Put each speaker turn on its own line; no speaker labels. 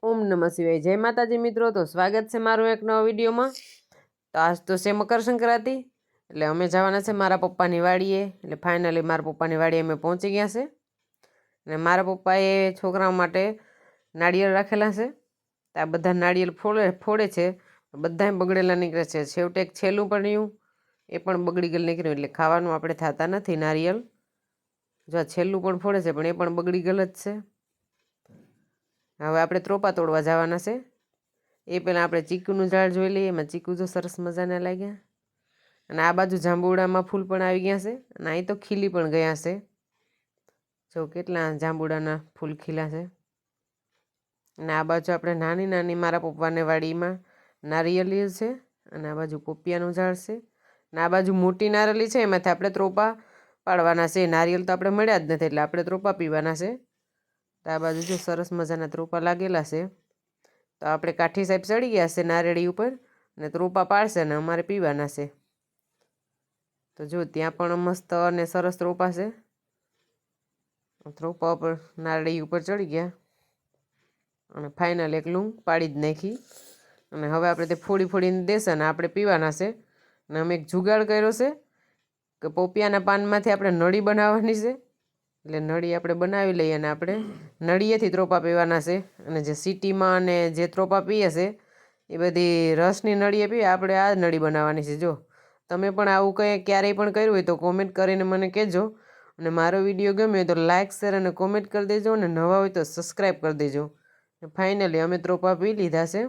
ઓમ નમઃ શિવાય. જય માતાજી મિત્રો. તો સ્વાગત છે મારું એક નવા વિડીયોમાં. તો આજ તો છે મકર સંક્રાંતિ, એટલે અમે જવાના છે મારા પપ્પાની વાડીએ. એટલે ફાઇનલી મારા પપ્પાની વાડીએ અમે પહોંચી ગયા છે. અને મારા પપ્પાએ છોકરાઓ માટે નાળિયેર રાખેલા છે. તો આ બધા નાળિયેર ફોડે છે, બધાય બગડેલા નીકળે છે. છેવટે એક છેલ્લું પણ રહ્યું, એ પણ બગડી ગયેલું નીકળ્યું. એટલે ખાવાનું આપણે થતા નથી નારિયેળ. જો આ છેલ્લું પણ ફોડે છે, પણ એ પણ બગડી ગયેલ જ છે. હવે આપણે ત્રોપા તોડવા જવાના છે. એ પહેલાં આપણે ચીકુનું ઝાડ જોઈ લઈએ. એમાં ચીકુ જો સરસ મજાના લાગ્યા. અને આ બાજુ જાંબુડામાં ફૂલ પણ આવી ગયા છે. અને અહીં તો ખીલી પણ ગયા છે. જો કેટલા જાંબુડાના ફૂલ ખીલા છે. અને આ બાજુ આપણે નાની નાની મારા પપ્પાને વાડીમાં નારિયેળી છે. અને આ બાજુ પોપિયાનું ઝાડ છે. અને આ બાજુ મોટી નારિયેળી છે, એમાંથી આપણે ત્રોપા પાડવાના છે. નારિયેળ તો આપણે મળ્યા જ નથી, એટલે આપણે ત્રોપા પીવાના છે. તો આ બાજુ જો સરસ મજાના ત્રોપા લાગેલા છે. તો આપણે કાઠી સાહેબ ચડી ગયા છે નારેડી ઉપર, અને ત્રોપા પાડશે અને અમારે પીવાના છે. તો જો ત્યાં પણ મસ્ત અને સરસ ત્રોપા છે. ત્રોપા ઉપર નારળી ઉપર ચડી ગયા અને ફાઇનલ એક લૂંગ પાડી જ નાખી. અને હવે આપણે તે ફોડી ફોડીને દેશે અને આપણે પીવાના છે. અને અમે એક જુગાડ કર્યો છે કે પોપિયાના પાનમાંથી આપણે નળી બનાવવાની છે. એટલે નળી આપણે બનાવી લઈએ અને આપણે નળીએથી ત્રોપા પીવાના છે. અને જે સિટીમાં અને જે ત્રોપા પીએ છે એ બધી રસની નળીએ પીએ, આપણે આ નળી બનાવવાની છે. જો તમે પણ આવું કંઈ ક્યારેય પણ કર્યું હોય તો કોમેન્ટ કરીને મને કહેજો. અને મારો વિડીયો ગમ્યો હોય તો લાઇક, શેર અને કોમેન્ટ કરી દેજો. અને નવા હોય તો સબસ્ક્રાઈબ કરી દેજો. ફાઇનલી અમે ત્રોપા પી લીધા છે.